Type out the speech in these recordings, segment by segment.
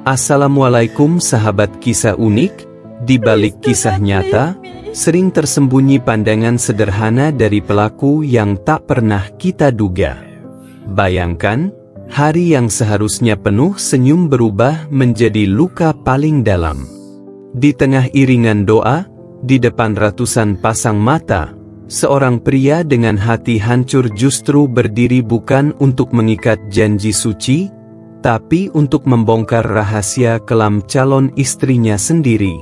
Assalamualaikum sahabat kisah unik. Di balik kisah nyata, sering tersembunyi pandangan sederhana dari pelaku yang tak pernah kita duga. Bayangkan, hari yang seharusnya penuh senyum berubah menjadi luka paling dalam. Di tengah iringan doa, di depan ratusan pasang mata, seorang pria dengan hati hancur justru berdiri bukan untuk mengikat janji suci, tapi untuk membongkar rahasia kelam calon istrinya sendiri.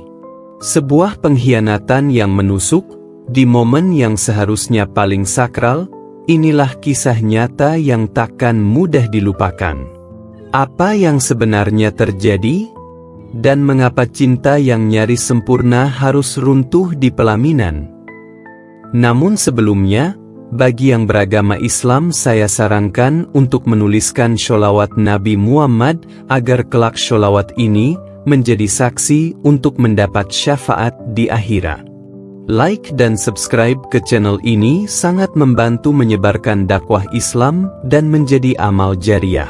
Sebuah pengkhianatan yang menusuk, di momen yang seharusnya paling sakral. Inilah kisah nyata yang takkan mudah dilupakan. Apa yang sebenarnya terjadi? Dan mengapa cinta yang nyaris sempurna harus runtuh di pelaminan? Namun sebelumnya, bagi yang beragama Islam saya sarankan untuk menuliskan sholawat Nabi Muhammad agar kelak sholawat ini menjadi saksi untuk mendapat syafaat di akhirat. Like dan subscribe ke channel ini sangat membantu menyebarkan dakwah Islam dan menjadi amal jariah.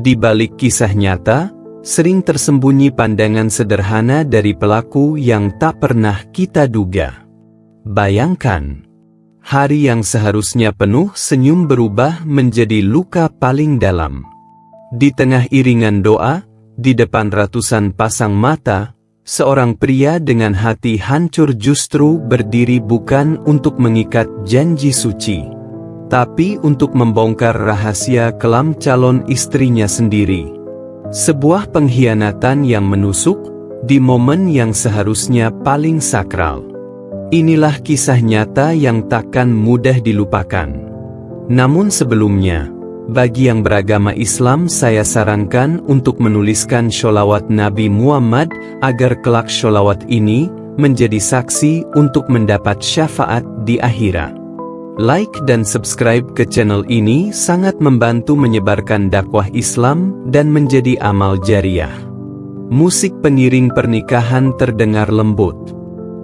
Di balik kisah nyata, sering tersembunyi pandangan sederhana dari pelaku yang tak pernah kita duga. Bayangkan, hari yang seharusnya penuh senyum berubah menjadi luka paling dalam. Di tengah iringan doa, di depan ratusan pasang mata, seorang pria dengan hati hancur justru berdiri bukan untuk mengikat janji suci, tapi untuk membongkar rahasia kelam calon istrinya sendiri. Sebuah pengkhianatan yang menusuk, di momen yang seharusnya paling sakral. Inilah kisah nyata yang takkan mudah dilupakan. Namun sebelumnya, bagi yang beragama Islam saya sarankan untuk menuliskan sholawat Nabi Muhammad agar kelak sholawat ini menjadi saksi untuk mendapat syafaat di akhirat. Like dan subscribe ke channel ini sangat membantu menyebarkan dakwah Islam dan menjadi amal jariah. Musik pengiring pernikahan terdengar lembut.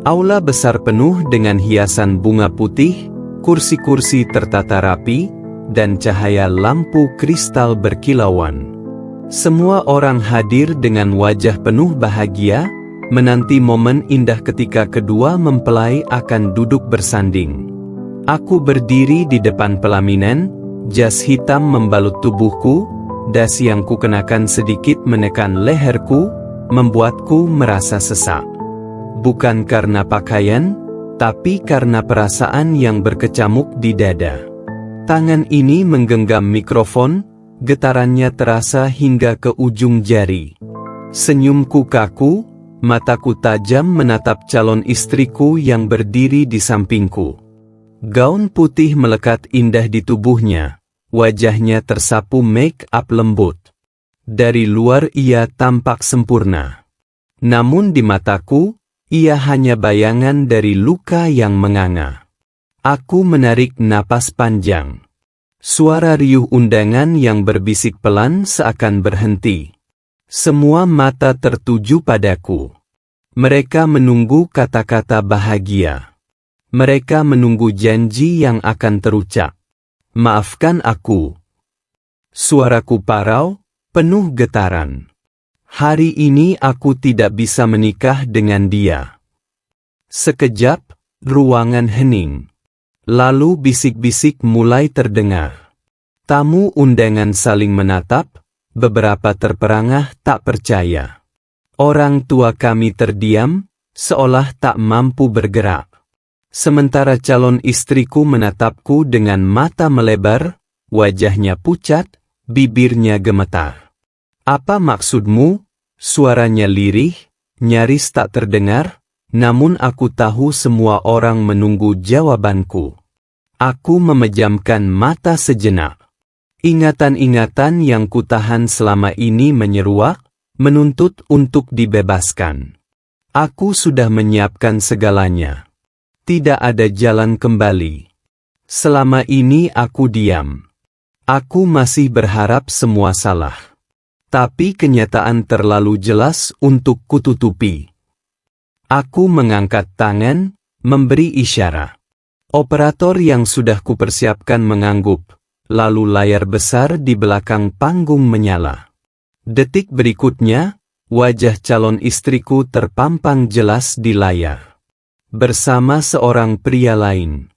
Aula besar penuh dengan hiasan bunga putih, kursi-kursi tertata rapi, dan cahaya lampu kristal berkilauan. Semua orang hadir dengan wajah penuh bahagia, menanti momen indah ketika kedua mempelai akan duduk bersanding. Aku berdiri di depan pelaminan, jas hitam membalut tubuhku, dasi yang kukenakan sedikit menekan leherku, membuatku merasa sesak. Bukan karena pakaian, tapi karena perasaan yang berkecamuk di dada. Tangan ini menggenggam mikrofon, getarannya terasa hingga ke ujung jari. Senyumku kaku, mataku tajam menatap calon istriku yang berdiri di sampingku. Gaun putih melekat indah di tubuhnya, wajahnya tersapu make up lembut. Dari luar ia tampak sempurna. Namun di mataku, ia hanya bayangan dari luka yang menganga. Aku menarik napas panjang. Suara riuh undangan yang berbisik pelan seakan berhenti. Semua mata tertuju padaku. Mereka menunggu kata-kata bahagia. Mereka menunggu janji yang akan terucap. Maafkan aku. Suaraku parau, penuh getaran. Hari ini aku tidak bisa menikah dengan dia. Sekejap, ruangan hening. Lalu bisik-bisik mulai terdengar. Tamu undangan saling menatap, beberapa terperangah tak percaya. Orang tua kami terdiam, seolah tak mampu bergerak. Sementara calon istriku menatapku dengan mata melebar, wajahnya pucat, bibirnya gemetar. Apa maksudmu? Suaranya lirih, nyaris tak terdengar. Namun aku tahu semua orang menunggu jawabanku. Aku memejamkan mata sejenak. Ingatan-ingatan yang kutahan selama ini menyeruak, menuntut untuk dibebaskan. Aku sudah menyiapkan segalanya. Tidak ada jalan kembali. Selama ini aku diam. Aku masih berharap semua salah. Tapi kenyataan terlalu jelas untuk kututupi. Aku mengangkat tangan, memberi isyarat. Operator yang sudah kupersiapkan mengangguk, lalu layar besar di belakang panggung menyala. Detik berikutnya, wajah calon istriku terpampang jelas di layar. Bersama seorang pria lain.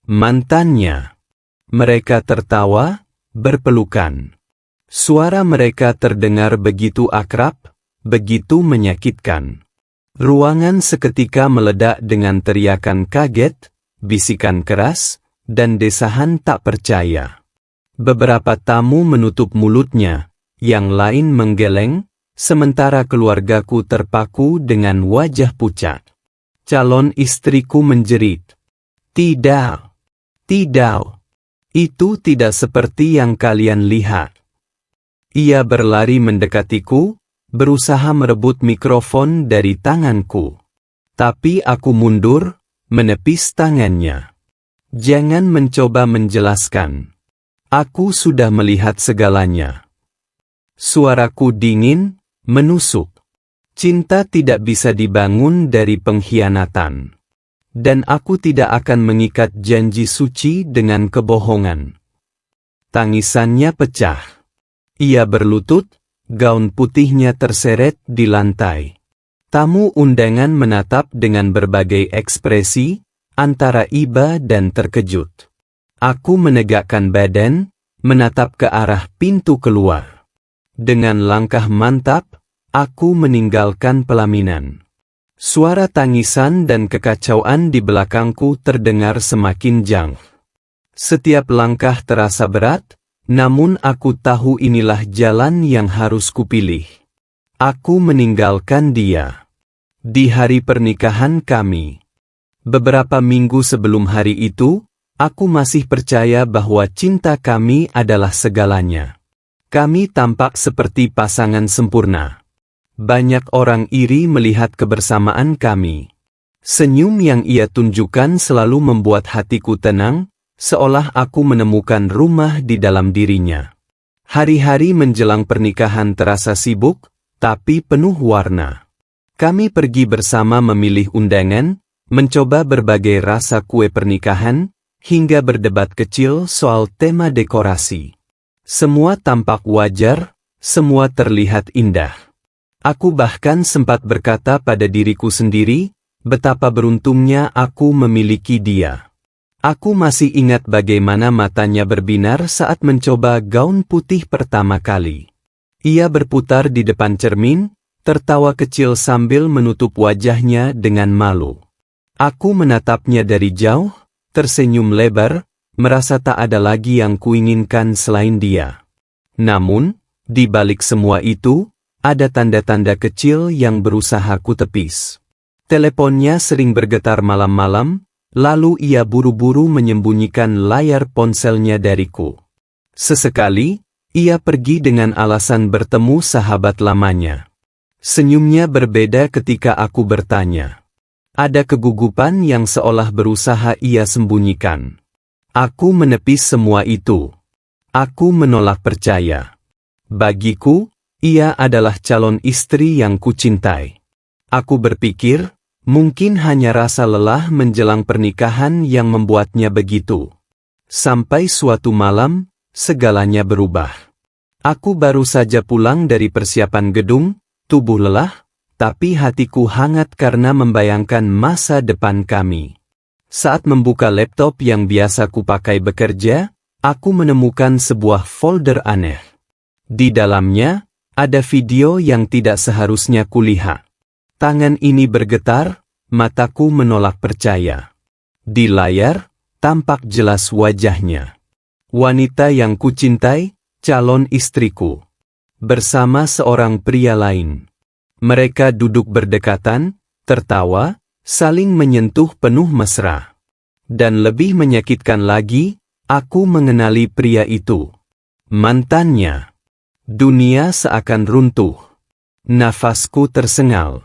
Mantannya. Mereka tertawa, berpelukan. Suara mereka terdengar begitu akrab, begitu menyakitkan. Ruangan seketika meledak dengan teriakan kaget, bisikan keras, dan desahan tak percaya. Beberapa tamu menutup mulutnya, yang lain menggeleng, sementara keluargaku terpaku dengan wajah pucat. Calon istriku menjerit. Tidak. Tidak. Itu tidak seperti yang kalian lihat. Ia berlari mendekatiku, berusaha merebut mikrofon dari tanganku. Tapi aku mundur, menepis tangannya. Jangan mencoba menjelaskan. Aku sudah melihat segalanya. Suaraku dingin, menusuk. Cinta tidak bisa dibangun dari pengkhianatan. Dan aku tidak akan mengikat janji suci dengan kebohongan. Tangisannya pecah. Ia berlutut, gaun putihnya terseret di lantai. Tamu undangan menatap dengan berbagai ekspresi, antara iba dan terkejut. Aku menegakkan badan, menatap ke arah pintu keluar. Dengan langkah mantap, aku meninggalkan pelaminan. Suara tangisan dan kekacauan di belakangku terdengar semakin jauh. Setiap langkah terasa berat, namun aku tahu inilah jalan yang harus kupilih. Aku meninggalkan dia. Di hari pernikahan kami. Beberapa minggu sebelum hari itu, aku masih percaya bahwa cinta kami adalah segalanya. Kami tampak seperti pasangan sempurna. Banyak orang iri melihat kebersamaan kami. Senyum yang ia tunjukkan selalu membuat hatiku tenang, seolah aku menemukan rumah di dalam dirinya. Hari-hari menjelang pernikahan terasa sibuk, tapi penuh warna. Kami pergi bersama memilih undangan, mencoba berbagai rasa kue pernikahan, hingga berdebat kecil soal tema dekorasi. Semua tampak wajar, semua terlihat indah. Aku bahkan sempat berkata pada diriku sendiri, betapa beruntungnya aku memiliki dia. Aku masih ingat bagaimana matanya berbinar saat mencoba gaun putih pertama kali. Ia berputar di depan cermin, tertawa kecil sambil menutup wajahnya dengan malu. Aku menatapnya dari jauh, tersenyum lebar, merasa tak ada lagi yang kuinginkan selain dia. Namun, di balik semua itu, ada tanda-tanda kecil yang berusaha kutepis. Teleponnya sering bergetar malam-malam, lalu ia buru-buru menyembunyikan layar ponselnya dariku. Sesekali, ia pergi dengan alasan bertemu sahabat lamanya. Senyumnya berbeda ketika aku bertanya. Ada kegugupan yang seolah berusaha ia sembunyikan. Aku menepis semua itu. Aku menolak percaya. Bagiku, ia adalah calon istri yang kucintai. Aku berpikir, mungkin hanya rasa lelah menjelang pernikahan yang membuatnya begitu. Sampai suatu malam, segalanya berubah. Aku baru saja pulang dari persiapan gedung, tubuh lelah, tapi hatiku hangat karena membayangkan masa depan kami. Saat membuka laptop yang biasa kupakai bekerja, aku menemukan sebuah folder aneh. Di dalamnya, ada video yang tidak seharusnya kulihat. Tangan ini bergetar, mataku menolak percaya. Di layar, tampak jelas wajahnya. Wanita yang kucintai, calon istriku. Bersama seorang pria lain. Mereka duduk berdekatan, tertawa, saling menyentuh penuh mesra. Dan lebih menyakitkan lagi, aku mengenali pria itu. Mantannya. Dunia seakan runtuh. Nafasku tersengal.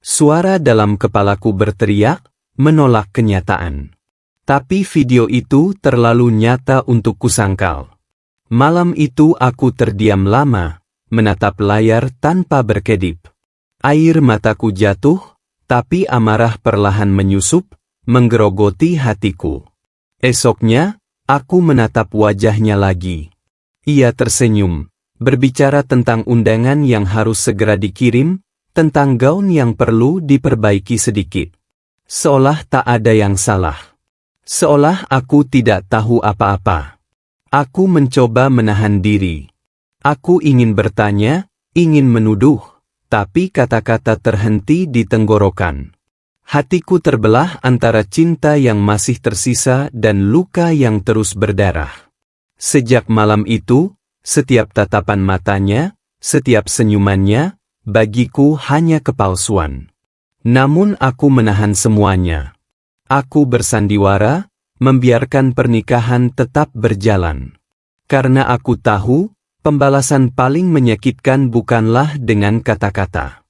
Suara dalam kepalaku berteriak, menolak kenyataan. Tapi video itu terlalu nyata untuk kusangkal. Malam itu aku terdiam lama, menatap layar tanpa berkedip. Air mataku jatuh, tapi amarah perlahan menyusup, menggerogoti hatiku. Esoknya, aku menatap wajahnya lagi. Ia tersenyum. Berbicara tentang undangan yang harus segera dikirim, tentang gaun yang perlu diperbaiki sedikit. Seolah tak ada yang salah. Seolah aku tidak tahu apa-apa. Aku mencoba menahan diri. Aku ingin bertanya, ingin menuduh, tapi kata-kata terhenti di tenggorokan. Hatiku terbelah antara cinta yang masih tersisa dan luka yang terus berdarah. Sejak malam itu, setiap tatapan matanya, setiap senyumannya, bagiku hanya kepalsuan. Namun aku menahan semuanya. Aku bersandiwara, membiarkan pernikahan tetap berjalan. Karena aku tahu, pembalasan paling menyakitkan bukanlah dengan kata-kata,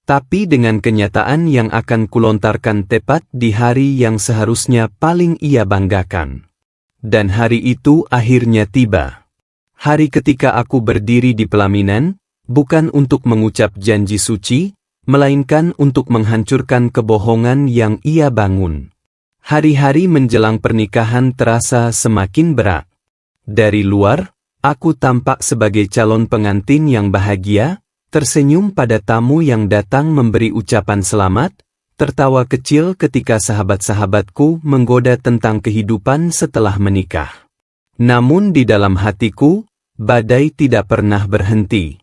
tapi dengan kenyataan yang akan kulontarkan tepat di hari yang seharusnya paling ia banggakan. Dan hari itu akhirnya tiba. Hari ketika aku berdiri di pelaminan, bukan untuk mengucap janji suci, melainkan untuk menghancurkan kebohongan yang ia bangun. Hari-hari menjelang pernikahan terasa semakin berat. Dari luar, aku tampak sebagai calon pengantin yang bahagia, tersenyum pada tamu yang datang memberi ucapan selamat, tertawa kecil ketika sahabat-sahabatku menggoda tentang kehidupan setelah menikah. Namun di dalam hatiku, badai tidak pernah berhenti.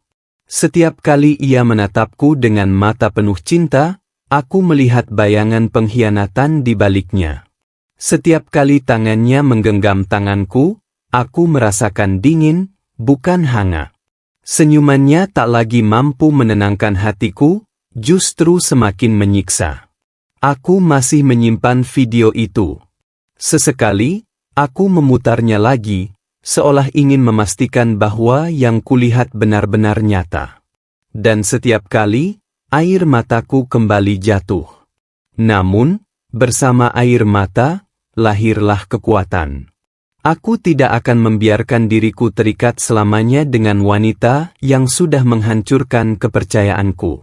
Setiap kali ia menatapku dengan mata penuh cinta, aku melihat bayangan pengkhianatan di baliknya. Setiap kali tangannya menggenggam tanganku, aku merasakan dingin, bukan hangat. Senyumannya tak lagi mampu menenangkan hatiku, justru semakin menyiksa. Aku masih menyimpan video itu. Sesekali, aku memutarnya lagi, seolah ingin memastikan bahwa yang kulihat benar-benar nyata. Dan setiap kali, air mataku kembali jatuh. Namun, bersama air mata, lahirlah kekuatan. Aku tidak akan membiarkan diriku terikat selamanya dengan wanita yang sudah menghancurkan kepercayaanku.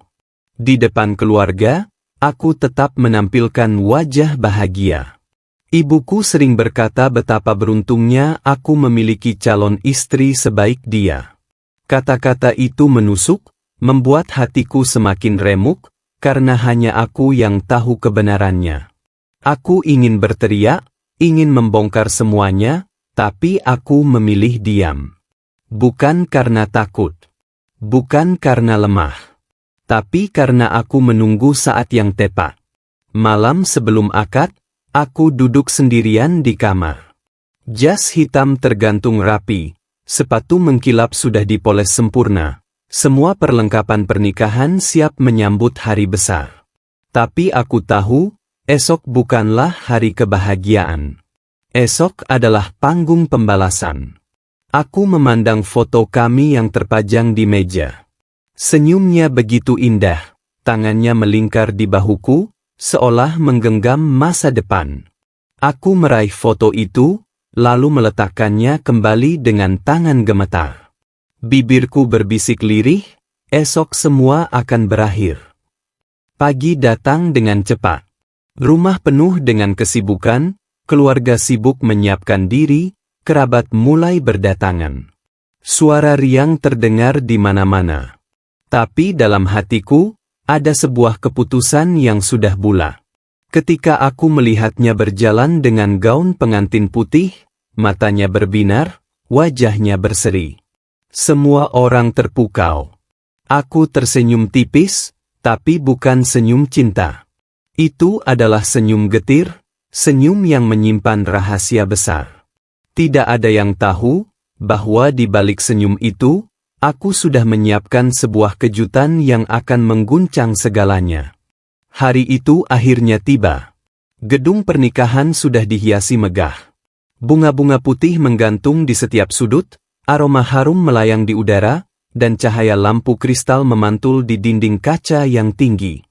Di depan keluarga, aku tetap menampilkan wajah bahagia. Ibuku sering berkata betapa beruntungnya aku memiliki calon istri sebaik dia. Kata-kata itu menusuk, membuat hatiku semakin remuk, karena hanya aku yang tahu kebenarannya. Aku ingin berteriak, ingin membongkar semuanya, tapi aku memilih diam. Bukan karena takut. Bukan karena lemah. Tapi karena aku menunggu saat yang tepat. Malam sebelum akad, aku duduk sendirian di kamar. Jas hitam tergantung rapi, sepatu mengkilap sudah dipoles sempurna. Semua perlengkapan pernikahan siap menyambut hari besar. Tapi aku tahu, esok bukanlah hari kebahagiaan. Esok adalah panggung pembalasan. Aku memandang foto kami yang terpajang di meja. Senyumnya begitu indah, tangannya melingkar di bahuku, seolah menggenggam masa depan. Aku meraih foto itu, lalu meletakkannya kembali dengan tangan gemetar. Bibirku berbisik lirih, esok semua akan berakhir. Pagi datang dengan cepat. Rumah penuh dengan kesibukan, keluarga sibuk menyiapkan diri, kerabat mulai berdatangan. Suara riang terdengar di mana-mana. Tapi dalam hatiku, ada sebuah keputusan yang sudah bulat. Ketika aku melihatnya berjalan dengan gaun pengantin putih, matanya berbinar, wajahnya berseri. Semua orang terpukau. Aku tersenyum tipis, tapi bukan senyum cinta. Itu adalah senyum getir, senyum yang menyimpan rahasia besar. Tidak ada yang tahu bahwa di balik senyum itu, aku sudah menyiapkan sebuah kejutan yang akan mengguncang segalanya. Hari itu akhirnya tiba. Gedung pernikahan sudah dihiasi megah. Bunga-bunga putih menggantung di setiap sudut, aroma harum melayang di udara, dan cahaya lampu kristal memantul di dinding kaca yang tinggi.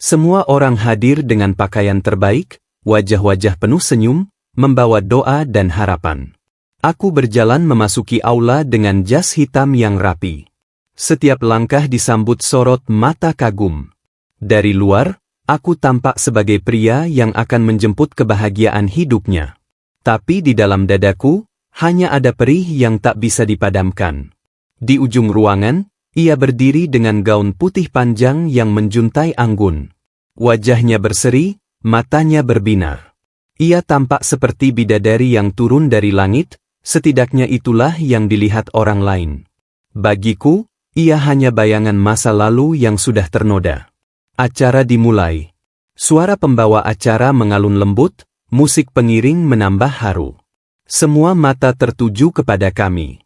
Semua orang hadir dengan pakaian terbaik, wajah-wajah penuh senyum, membawa doa dan harapan. Aku berjalan memasuki aula dengan jas hitam yang rapi. Setiap langkah disambut sorot mata kagum. Dari luar, aku tampak sebagai pria yang akan menjemput kebahagiaan hidupnya. Tapi di dalam dadaku, hanya ada perih yang tak bisa dipadamkan. Di ujung ruangan, ia berdiri dengan gaun putih panjang yang menjuntai anggun. Wajahnya berseri, matanya berbinar. Ia tampak seperti bidadari yang turun dari langit, setidaknya itulah yang dilihat orang lain. Bagiku, ia hanya bayangan masa lalu yang sudah ternoda. Acara dimulai. Suara pembawa acara mengalun lembut, musik pengiring menambah haru. Semua mata tertuju kepada kami.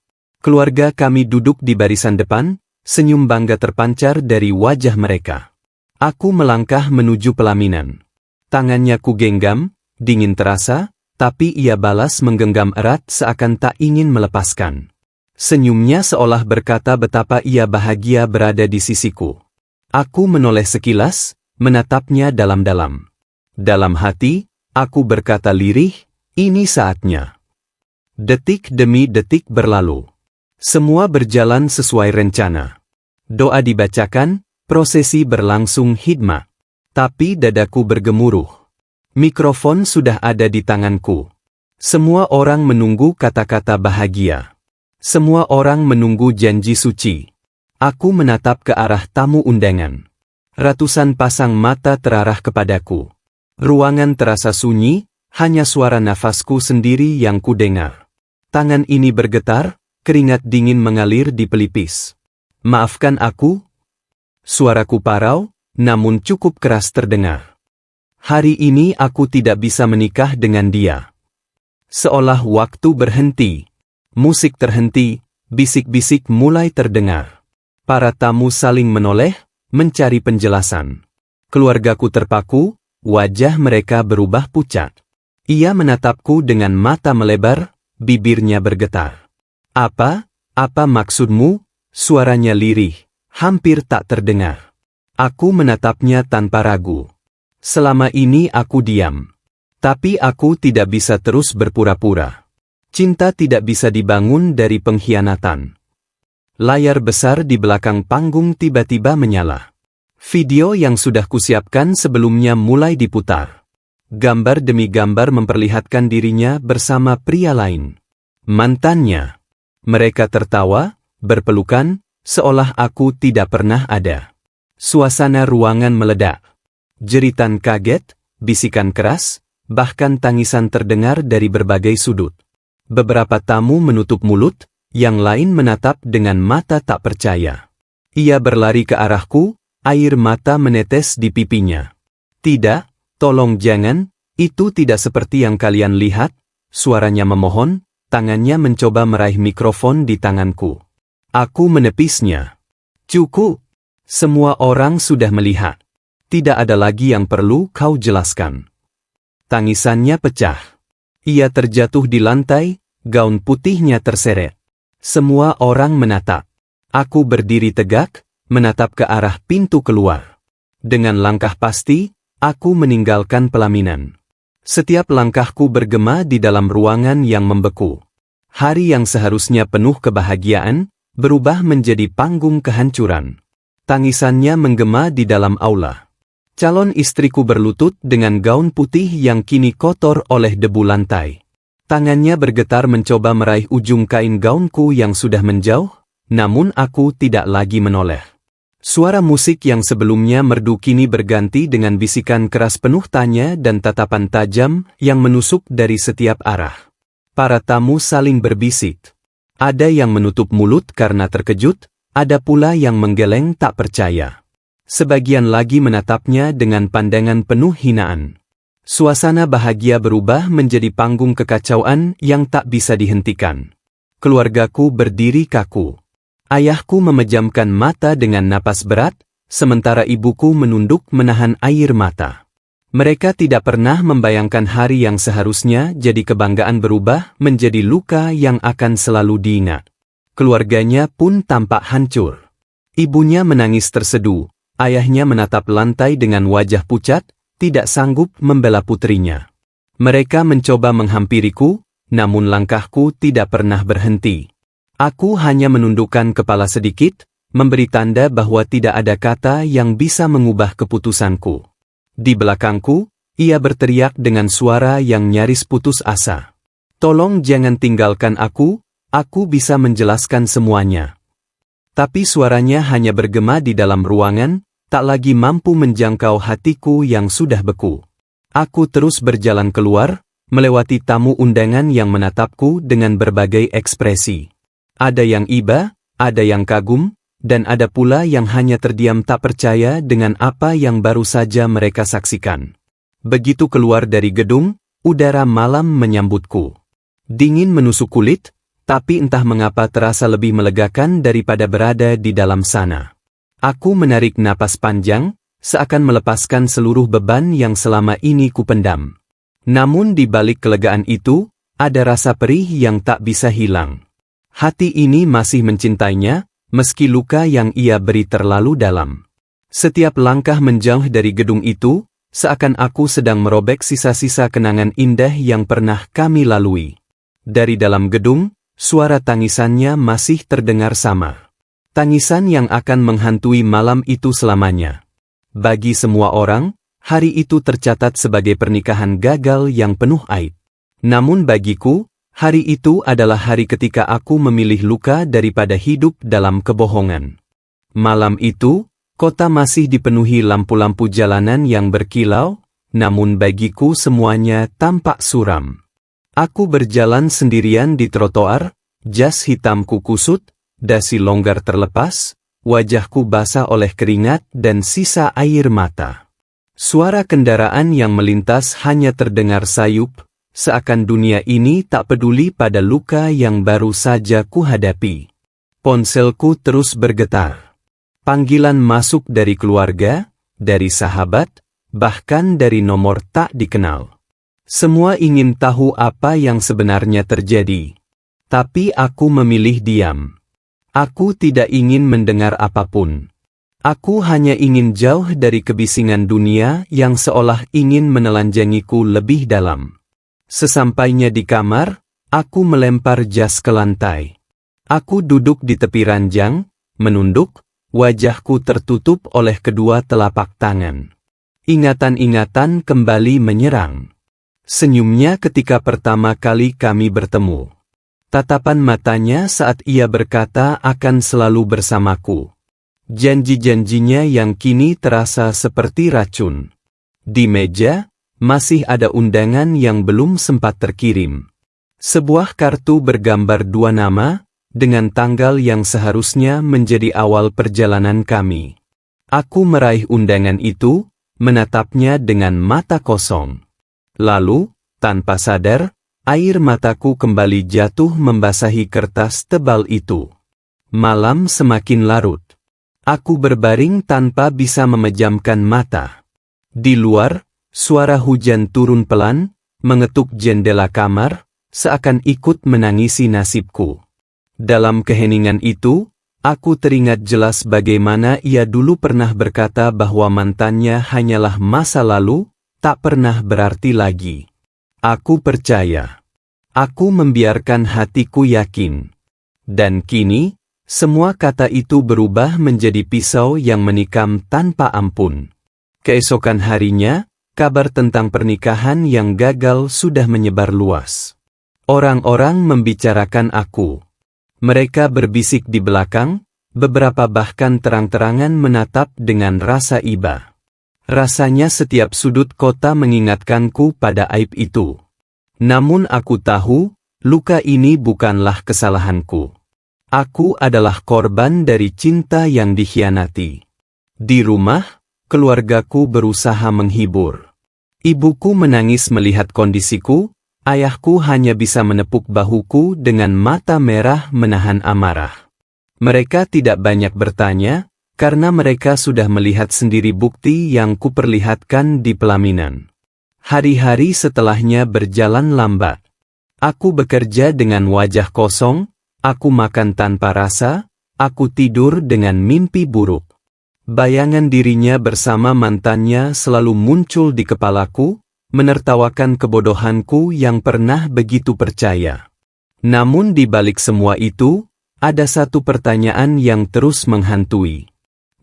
Keluarga kami duduk di barisan depan, senyum bangga terpancar dari wajah mereka. Aku melangkah menuju pelaminan. Tangannya ku genggam, dingin terasa, tapi ia balas menggenggam erat seakan tak ingin melepaskan. Senyumnya seolah berkata betapa ia bahagia berada di sisiku. Aku menoleh sekilas, menatapnya dalam-dalam. Dalam hati, aku berkata lirih, ini saatnya. Detik demi detik berlalu. Semua berjalan sesuai rencana. Doa dibacakan, prosesi berlangsung hikmat. Tapi dadaku bergemuruh. Mikrofon sudah ada di tanganku. Semua orang menunggu kata-kata bahagia. Semua orang menunggu janji suci. Aku menatap ke arah tamu undangan. Ratusan pasang mata terarah kepadaku. Ruangan terasa sunyi, hanya suara nafasku sendiri yang kudengar. Tangan ini bergetar, keringat dingin mengalir di pelipis. Maafkan aku? Suaraku parau, namun cukup keras terdengar. Hari ini aku tidak bisa menikah dengan dia. Seolah waktu berhenti. Musik terhenti, bisik-bisik mulai terdengar. Para tamu saling menoleh, mencari penjelasan. Keluargaku terpaku, wajah mereka berubah pucat. Ia menatapku dengan mata melebar, bibirnya bergetar. Apa maksudmu? Suaranya lirih, hampir tak terdengar. Aku menatapnya tanpa ragu. Selama ini aku diam. Tapi aku tidak bisa terus berpura-pura. Cinta tidak bisa dibangun dari pengkhianatan. Layar besar di belakang panggung tiba-tiba menyala. Video yang sudah kusiapkan sebelumnya mulai diputar. Gambar demi gambar memperlihatkan dirinya bersama pria lain. Mantannya. Mereka tertawa, berpelukan, seolah aku tidak pernah ada. Suasana ruangan meledak. Jeritan kaget, bisikan keras, bahkan tangisan terdengar dari berbagai sudut. Beberapa tamu menutup mulut, yang lain menatap dengan mata tak percaya. Ia berlari ke arahku, air mata menetes di pipinya. Tidak, tolong jangan, itu tidak seperti yang kalian lihat, suaranya memohon. Tangannya mencoba meraih mikrofon di tanganku. Aku menepisnya. Cukup. Semua orang sudah melihat. Tidak ada lagi yang perlu kau jelaskan. Tangisannya pecah. Ia terjatuh di lantai, gaun putihnya terseret. Semua orang menatap. Aku berdiri tegak, menatap ke arah pintu keluar. Dengan langkah pasti, aku meninggalkan pelaminan. Setiap langkahku bergema di dalam ruangan yang membeku. Hari yang seharusnya penuh kebahagiaan, berubah menjadi panggung kehancuran. Tangisannya menggema di dalam aula. Calon istriku berlutut dengan gaun putih yang kini kotor oleh debu lantai. Tangannya bergetar mencoba meraih ujung kain gaunku yang sudah menjauh, namun aku tidak lagi menoleh. Suara musik yang sebelumnya merdu kini berganti dengan bisikan keras penuh tanya dan tatapan tajam yang menusuk dari setiap arah. Para tamu saling berbisik. Ada yang menutup mulut karena terkejut, ada pula yang menggeleng tak percaya. Sebagian lagi menatapnya dengan pandangan penuh hinaan. Suasana bahagia berubah menjadi panggung kekacauan yang tak bisa dihentikan. Keluargaku berdiri kaku. Ayahku memejamkan mata dengan napas berat, sementara ibuku menunduk menahan air mata. Mereka tidak pernah membayangkan hari yang seharusnya jadi kebanggaan berubah menjadi luka yang akan selalu diingat. Keluarganya pun tampak hancur. Ibunya menangis terseduh, ayahnya menatap lantai dengan wajah pucat, tidak sanggup membela putrinya. Mereka mencoba menghampiriku, namun langkahku tidak pernah berhenti. Aku hanya menundukkan kepala sedikit, memberi tanda bahwa tidak ada kata yang bisa mengubah keputusanku. Di belakangku, ia berteriak dengan suara yang nyaris putus asa. Tolong jangan tinggalkan aku bisa menjelaskan semuanya. Tapi suaranya hanya bergema di dalam ruangan, tak lagi mampu menjangkau hatiku yang sudah beku. Aku terus berjalan keluar, melewati tamu undangan yang menatapku dengan berbagai ekspresi. Ada yang iba, ada yang kagum, dan ada pula yang hanya terdiam tak percaya dengan apa yang baru saja mereka saksikan. Begitu keluar dari gedung, udara malam menyambutku. Dingin menusuk kulit, tapi entah mengapa terasa lebih melegakan daripada berada di dalam sana. Aku menarik napas panjang, seakan melepaskan seluruh beban yang selama ini kupendam. Namun di balik kelegaan itu, ada rasa perih yang tak bisa hilang. Hati ini masih mencintainya, meski luka yang ia beri terlalu dalam. Setiap langkah menjauh dari gedung itu, seakan aku sedang merobek sisa-sisa kenangan indah yang pernah kami lalui. Dari dalam gedung, suara tangisannya masih terdengar sama. Tangisan yang akan menghantui malam itu selamanya. Bagi semua orang, hari itu tercatat sebagai pernikahan gagal yang penuh aib. Namun bagiku, hari itu adalah hari ketika aku memilih luka daripada hidup dalam kebohongan. Malam itu, kota masih dipenuhi lampu-lampu jalanan yang berkilau, namun bagiku semuanya tampak suram. Aku berjalan sendirian di trotoar, jas hitamku kusut, dasi longgar terlepas, wajahku basah oleh keringat dan sisa air mata. Suara kendaraan yang melintas hanya terdengar sayup, seakan dunia ini tak peduli pada luka yang baru saja kuhadapi. Ponselku terus bergetar. Panggilan masuk dari keluarga, dari sahabat, bahkan dari nomor tak dikenal. Semua ingin tahu apa yang sebenarnya terjadi. Tapi aku memilih diam. Aku tidak ingin mendengar apapun. Aku hanya ingin jauh dari kebisingan dunia yang seolah ingin menelanjangiku lebih dalam. Sesampainya di kamar, aku melempar jas ke lantai. Aku duduk di tepi ranjang, menunduk, wajahku tertutup oleh kedua telapak tangan. Ingatan-ingatan kembali menyerang. Senyumnya ketika pertama kali kami bertemu. Tatapan matanya saat ia berkata akan selalu bersamaku. Janji-janjinya yang kini terasa seperti racun. Di meja, masih ada undangan yang belum sempat terkirim. Sebuah kartu bergambar dua nama, dengan tanggal yang seharusnya menjadi awal perjalanan kami. Aku meraih undangan itu, menatapnya dengan mata kosong. Lalu, tanpa sadar, air mataku kembali jatuh membasahi kertas tebal itu. Malam semakin larut. Aku berbaring tanpa bisa memejamkan mata. Di luar, suara hujan turun pelan, mengetuk jendela kamar, seakan ikut menangisi nasibku. Dalam keheningan itu, aku teringat jelas bagaimana ia dulu pernah berkata bahwa mantannya hanyalah masa lalu, tak pernah berarti lagi. Aku percaya. Aku membiarkan hatiku yakin. Dan kini, semua kata itu berubah menjadi pisau yang menikam tanpa ampun. Keesokan harinya, kabar tentang pernikahan yang gagal sudah menyebar luas. Orang-orang membicarakan aku. Mereka berbisik di belakang, beberapa bahkan terang-terangan menatap dengan rasa iba. Rasanya setiap sudut kota mengingatkanku pada aib itu. Namun aku tahu, luka ini bukanlah kesalahanku. Aku adalah korban dari cinta yang dikhianati. Di rumah, keluargaku berusaha menghibur. Ibuku menangis melihat kondisiku, ayahku hanya bisa menepuk bahuku dengan mata merah menahan amarah. Mereka tidak banyak bertanya, karena mereka sudah melihat sendiri bukti yang kuperlihatkan di pelaminan. Hari-hari setelahnya berjalan lambat. Aku bekerja dengan wajah kosong, aku makan tanpa rasa, aku tidur dengan mimpi buruk. Bayangan dirinya bersama mantannya selalu muncul di kepalaku, menertawakan kebodohanku yang pernah begitu percaya. Namun di balik semua itu, ada satu pertanyaan yang terus menghantui.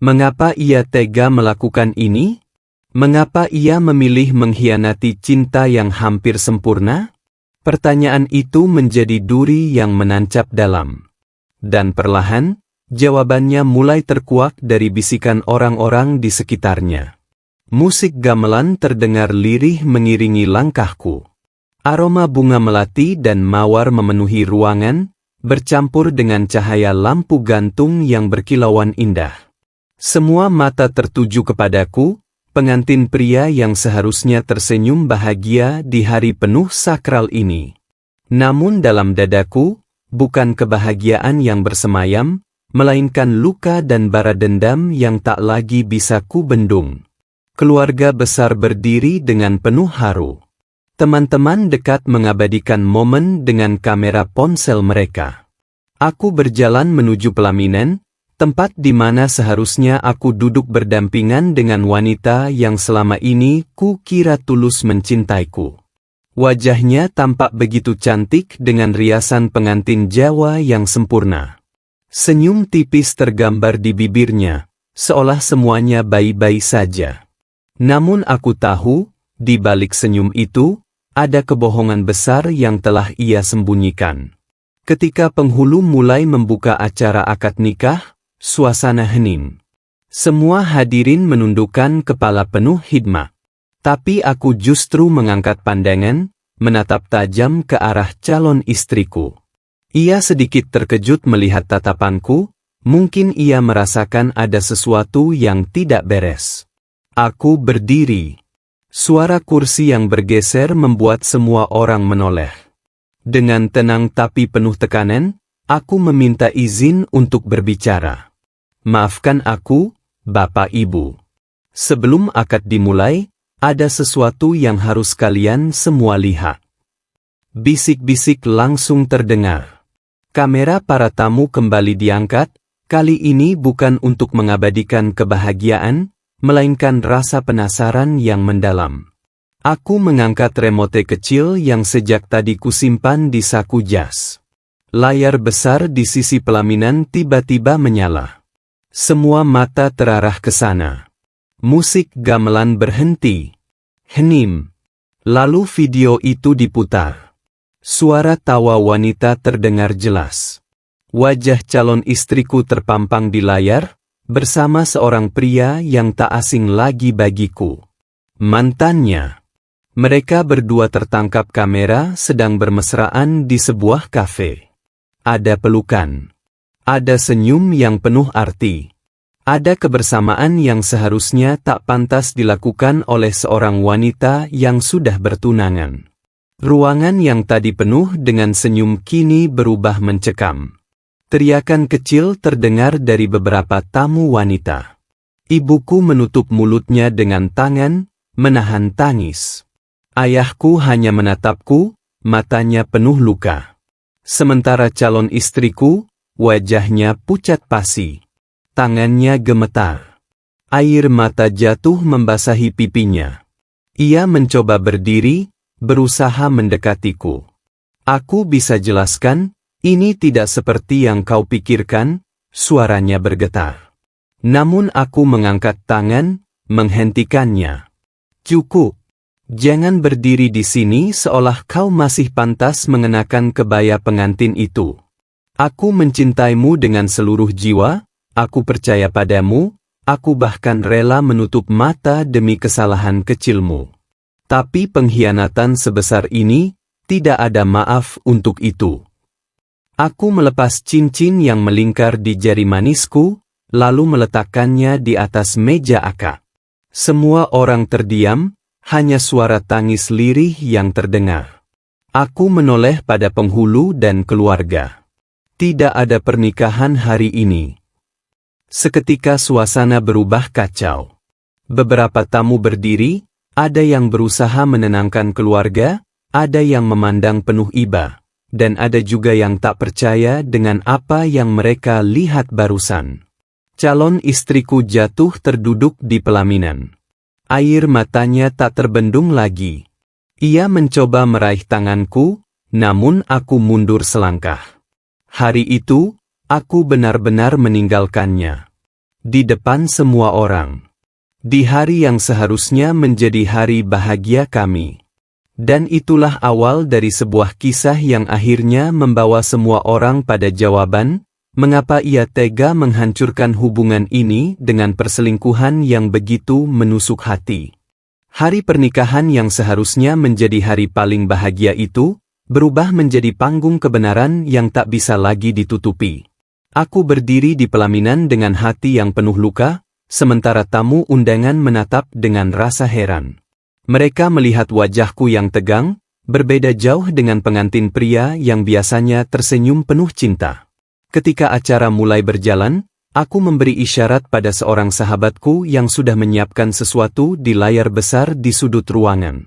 Mengapa ia tega melakukan ini? Mengapa ia memilih mengkhianati cinta yang hampir sempurna? Pertanyaan itu menjadi duri yang menancap dalam. Dan perlahan, Jawabannya mulai terkuak dari bisikan orang-orang di sekitarnya. Musik gamelan terdengar lirih mengiringi langkahku. Aroma bunga melati dan mawar memenuhi ruangan, bercampur dengan cahaya lampu gantung yang berkilauan indah. Semua mata tertuju kepadaku, pengantin pria yang seharusnya tersenyum bahagia di hari penuh sakral ini. Namun dalam dadaku, bukan kebahagiaan yang bersemayam, melainkan luka dan bara dendam yang tak lagi bisa ku bendung. Keluarga besar berdiri dengan penuh haru. Teman-teman dekat mengabadikan momen dengan kamera ponsel mereka. Aku berjalan menuju pelaminan, tempat di mana seharusnya aku duduk berdampingan dengan wanita yang selama ini ku kira tulus mencintaiku. Wajahnya tampak begitu cantik dengan riasan pengantin Jawa yang sempurna. Senyum tipis tergambar di bibirnya, seolah semuanya baik-baik saja. Namun aku tahu, di balik senyum itu, ada kebohongan besar yang telah ia sembunyikan. Ketika penghulu mulai membuka acara akad nikah, suasana hening. Semua hadirin menundukkan kepala penuh hikmat. Tapi aku justru mengangkat pandangan, menatap tajam ke arah calon istriku. Ia sedikit terkejut melihat tatapanku, mungkin ia merasakan ada sesuatu yang tidak beres. Aku berdiri. Suara kursi yang bergeser membuat semua orang menoleh. Dengan tenang tapi penuh tekanan, aku meminta izin untuk berbicara. Maafkan aku, Bapak Ibu. Sebelum akad dimulai, ada sesuatu yang harus kalian semua lihat. Bisik-bisik langsung terdengar. Kamera para tamu kembali diangkat, kali ini bukan untuk mengabadikan kebahagiaan, melainkan rasa penasaran yang mendalam. Aku mengangkat remote kecil yang sejak tadi kusimpan di saku jas. Layar besar di sisi pelaminan tiba-tiba menyala. Semua mata terarah ke sana. Musik gamelan berhenti. Hening. Lalu video itu diputar. Suara tawa wanita terdengar jelas. Wajah calon istriku terpampang di layar, bersama seorang pria yang tak asing lagi bagiku. Mantannya. Mereka berdua tertangkap kamera sedang bermesraan di sebuah kafe. Ada pelukan. Ada senyum yang penuh arti. Ada kebersamaan yang seharusnya tak pantas dilakukan oleh seorang wanita yang sudah bertunangan. Ruangan yang tadi penuh dengan senyum kini berubah mencekam. Teriakan kecil terdengar dari beberapa tamu wanita. Ibuku menutup mulutnya dengan tangan, menahan tangis. Ayahku hanya menatapku, matanya penuh luka. Sementara calon istriku, wajahnya pucat pasi. Tangannya gemetar. Air mata jatuh membasahi pipinya. Ia mencoba berdiri, berusaha mendekatiku. Aku bisa jelaskan, ini tidak seperti yang kau pikirkan, suaranya bergetar. Namun aku mengangkat tangan, menghentikannya. Cukup. Jangan berdiri di sini seolah kau masih pantas mengenakan kebaya pengantin itu. Aku mencintaimu dengan seluruh jiwa, aku percaya padamu, aku bahkan rela menutup mata demi kesalahan kecilmu. Tapi pengkhianatan sebesar ini, tidak ada maaf untuk itu. Aku melepas cincin yang melingkar di jari manisku, lalu meletakkannya di atas meja akad. Semua orang terdiam, hanya suara tangis lirih yang terdengar. Aku menoleh pada penghulu dan keluarga. Tidak ada pernikahan hari ini. Seketika suasana berubah kacau. Beberapa tamu berdiri, ada yang berusaha menenangkan keluarga, ada yang memandang penuh iba. Dan ada juga yang tak percaya dengan apa yang mereka lihat barusan. Calon istriku jatuh terduduk di pelaminan. Air matanya tak terbendung lagi. Ia mencoba meraih tanganku, namun aku mundur selangkah. Hari itu, aku benar-benar meninggalkannya. Di depan semua orang. Di hari yang seharusnya menjadi hari bahagia kami. Dan itulah awal dari sebuah kisah yang akhirnya membawa semua orang pada jawaban, Mengapa ia tega menghancurkan hubungan ini dengan perselingkuhan yang begitu menusuk hati? Hari pernikahan yang seharusnya menjadi hari paling bahagia itu, berubah menjadi panggung kebenaran yang tak bisa lagi ditutupi. Aku berdiri di pelaminan dengan hati yang penuh luka, sementara tamu undangan menatap dengan rasa heran. Mereka melihat wajahku yang tegang, berbeda jauh dengan pengantin pria yang biasanya tersenyum penuh cinta. Ketika acara mulai berjalan, aku memberi isyarat pada seorang sahabatku yang sudah menyiapkan sesuatu di layar besar di sudut ruangan.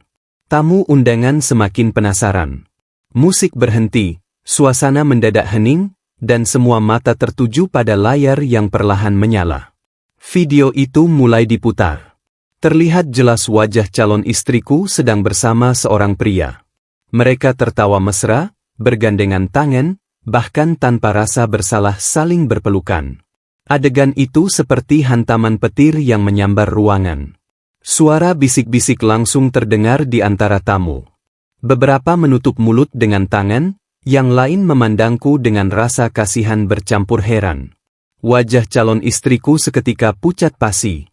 Tamu undangan semakin penasaran. Musik berhenti, suasana mendadak hening, dan semua mata tertuju pada layar yang perlahan menyala. Video itu mulai diputar. Terlihat jelas wajah calon istriku sedang bersama seorang pria. Mereka tertawa mesra, bergandengan tangan, bahkan tanpa rasa bersalah saling berpelukan. Adegan itu seperti hantaman petir yang menyambar ruangan. Suara bisik-bisik langsung terdengar di antara tamu. Beberapa menutup mulut dengan tangan, yang lain memandangku dengan rasa kasihan bercampur heran. Wajah calon istriku seketika pucat pasi.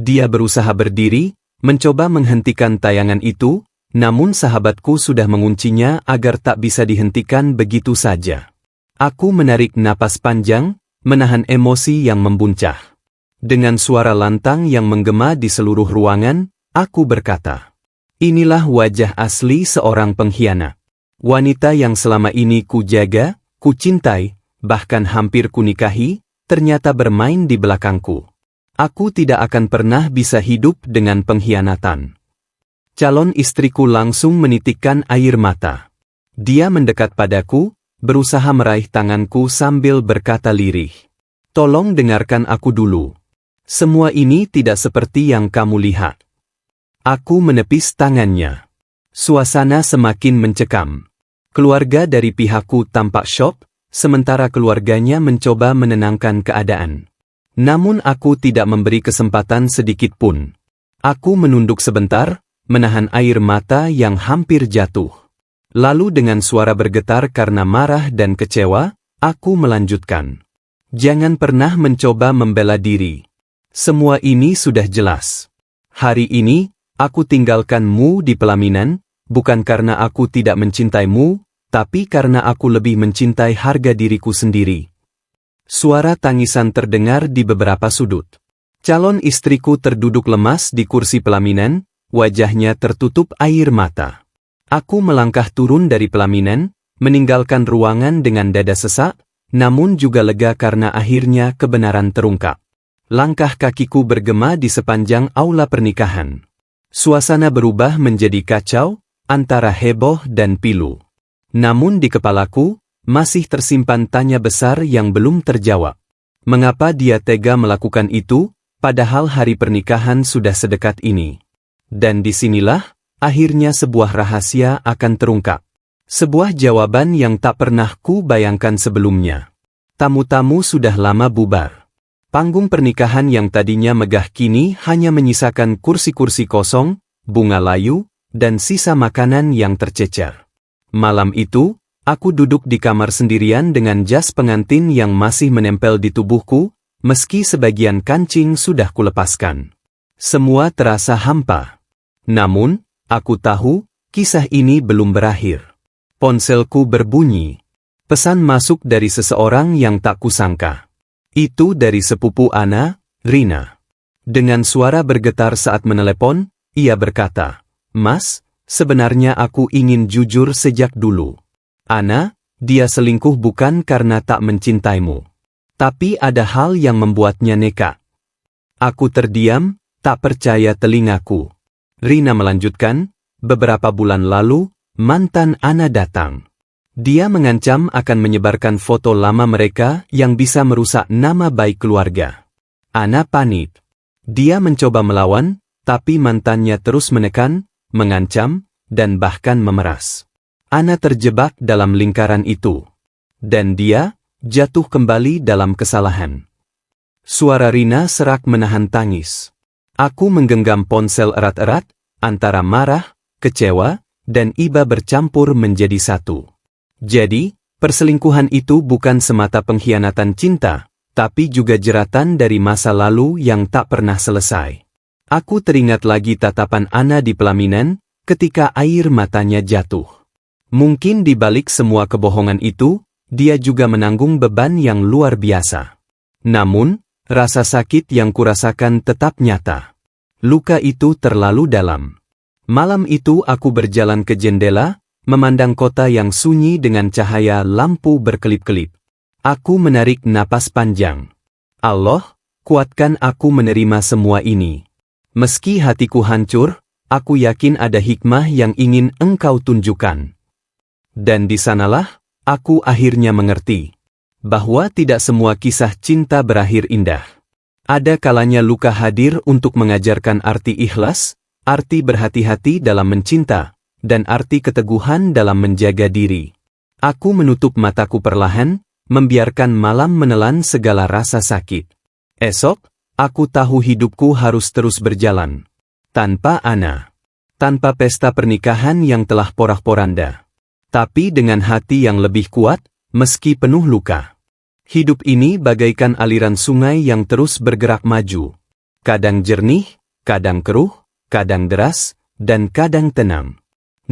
Dia berusaha berdiri, mencoba menghentikan tayangan itu, namun sahabatku sudah menguncinya agar tak bisa dihentikan begitu saja. Aku menarik napas panjang, menahan emosi yang membuncah. Dengan suara lantang yang menggema di seluruh ruangan, aku berkata, "Inilah wajah asli seorang pengkhianat. Wanita yang selama ini kujaga, kucintai, bahkan hampir kunikahi, ternyata bermain di belakangku. Aku tidak akan pernah bisa hidup dengan pengkhianatan." Calon istriku langsung menitikkan air mata. Dia mendekat padaku, berusaha meraih tanganku sambil berkata lirih, "Tolong dengarkan aku dulu. Semua ini tidak seperti yang kamu lihat." Aku menepis tangannya. Suasana semakin mencekam. Keluarga dari pihakku tampak syok, sementara keluarganya mencoba menenangkan keadaan. Namun aku tidak memberi kesempatan sedikit pun. Aku menunduk sebentar, menahan air mata yang hampir jatuh. Lalu dengan suara bergetar karena marah dan kecewa, aku melanjutkan. "Jangan pernah mencoba membela diri. Semua ini sudah jelas. Hari ini, aku tinggalkanmu di pelaminan, bukan karena aku tidak mencintaimu, tapi karena aku lebih mencintai harga diriku sendiri." Suara tangisan terdengar di beberapa sudut. Calon istriku terduduk lemas di kursi pelaminan, wajahnya tertutup air mata. Aku melangkah turun dari pelaminan, meninggalkan ruangan dengan dada sesak, namun juga lega karena akhirnya kebenaran terungkap. Langkah kakiku bergema di sepanjang aula pernikahan. Suasana berubah menjadi kacau, antara heboh dan pilu. Namun di kepalaku, masih tersimpan tanya besar yang belum terjawab. Mengapa dia tega melakukan itu, padahal hari pernikahan sudah sedekat ini? Dan disinilah, akhirnya sebuah rahasia akan terungkap. Sebuah jawaban yang tak pernah ku bayangkan sebelumnya. Tamu-tamu sudah lama bubar. Panggung pernikahan yang tadinya megah kini hanya menyisakan kursi-kursi kosong, bunga layu, dan sisa makanan yang tercecer. Malam itu, aku duduk di kamar sendirian dengan jas pengantin yang masih menempel di tubuhku, meski sebagian kancing sudah kulepaskan. Semua terasa hampa. Namun, aku tahu, kisah ini belum berakhir. Ponselku berbunyi. Pesan masuk dari seseorang yang tak kusangka. Itu dari sepupu Ana, Rina. Dengan suara bergetar saat menelepon, ia berkata, "Mas, sebenarnya aku ingin jujur sejak dulu. Ana, dia selingkuh bukan karena tak mencintaimu. Tapi ada hal yang membuatnya nekat." Aku terdiam, tak percaya telingaku. Rina melanjutkan, "Beberapa bulan lalu, mantan Ana datang. Dia mengancam akan menyebarkan foto lama mereka yang bisa merusak nama baik keluarga. Ana panik. Dia mencoba melawan, tapi mantannya terus menekan, mengancam, dan bahkan memeras. Ana terjebak dalam lingkaran itu. Dan dia jatuh kembali dalam kesalahan." Suara Rina serak menahan tangis. Aku menggenggam ponsel erat-erat, antara marah, kecewa, dan iba bercampur menjadi satu. "Jadi, Perselingkuhan itu bukan semata pengkhianatan cinta, tapi juga jeratan dari masa lalu yang tak pernah selesai. Aku teringat lagi tatapan Ana di pelaminan, ketika air matanya jatuh. Mungkin di balik semua kebohongan itu, dia juga menanggung beban yang luar biasa. Namun, rasa sakit yang kurasakan tetap nyata. Luka itu terlalu dalam. Malam itu aku berjalan ke jendela, memandang kota yang sunyi dengan cahaya lampu berkelip-kelip. Aku menarik napas panjang. Allah, kuatkan aku menerima semua ini. Meski hatiku hancur, aku yakin ada hikmah yang ingin Engkau tunjukkan. Dan di sanalah, aku akhirnya mengerti bahwa tidak semua kisah cinta berakhir indah. Ada kalanya luka hadir untuk mengajarkan arti ikhlas, arti berhati-hati dalam mencinta, dan arti keteguhan dalam menjaga diri. Aku menutup mataku perlahan, membiarkan malam menelan segala rasa sakit. Esok, aku tahu hidupku harus terus berjalan. Tanpa Ana. Tanpa pesta pernikahan yang telah porak-poranda. Tapi dengan hati yang lebih kuat, meski penuh luka. Hidup ini bagaikan aliran sungai yang terus bergerak maju. Kadang jernih, kadang keruh, kadang deras, dan kadang tenang.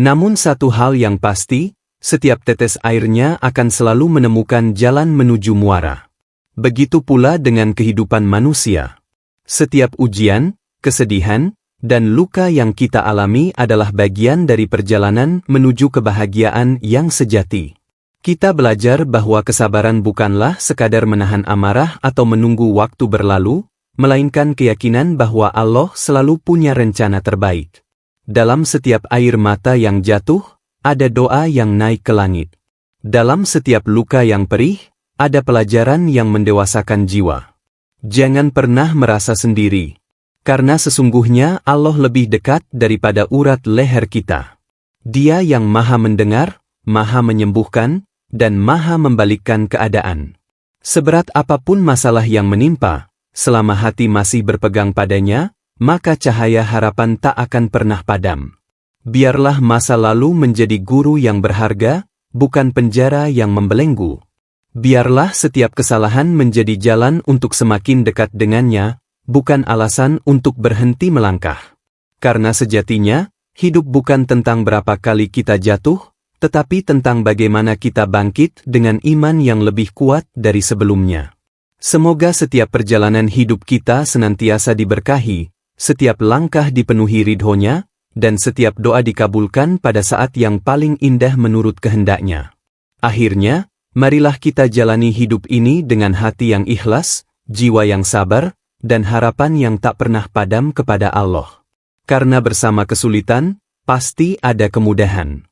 Namun satu hal yang pasti, setiap tetes airnya akan selalu menemukan jalan menuju muara. Begitu pula dengan kehidupan manusia. Setiap ujian, kesedihan, dan luka yang kita alami adalah bagian dari perjalanan menuju kebahagiaan yang sejati. Kita belajar bahwa kesabaran bukanlah sekadar menahan amarah atau menunggu waktu berlalu, melainkan keyakinan bahwa Allah selalu punya rencana terbaik. Dalam setiap air mata yang jatuh, ada doa yang naik ke langit. Dalam setiap luka yang perih, ada pelajaran yang mendewasakan jiwa. Jangan pernah merasa sendiri. Karena sesungguhnya Allah lebih dekat daripada urat leher kita. Dia yang maha mendengar, maha menyembuhkan, dan maha membalikkan keadaan. Seberat apapun masalah yang menimpa, selama hati masih berpegang padanya, maka cahaya harapan tak akan pernah padam. Biarlah masa lalu menjadi guru yang berharga, bukan penjara yang membelenggu. Biarlah setiap kesalahan menjadi jalan untuk semakin dekat dengannya, bukan alasan untuk berhenti melangkah. Karena sejatinya, hidup bukan tentang berapa kali kita jatuh, tetapi tentang bagaimana kita bangkit dengan iman yang lebih kuat dari sebelumnya. Semoga setiap perjalanan hidup kita senantiasa diberkahi, setiap langkah dipenuhi ridho-Nya, dan setiap doa dikabulkan pada saat yang paling indah menurut kehendak-Nya. Akhirnya, marilah kita jalani hidup ini dengan hati yang ikhlas, jiwa yang sabar, dan harapan yang tak pernah padam kepada Allah. Karena bersama kesulitan, pasti ada kemudahan.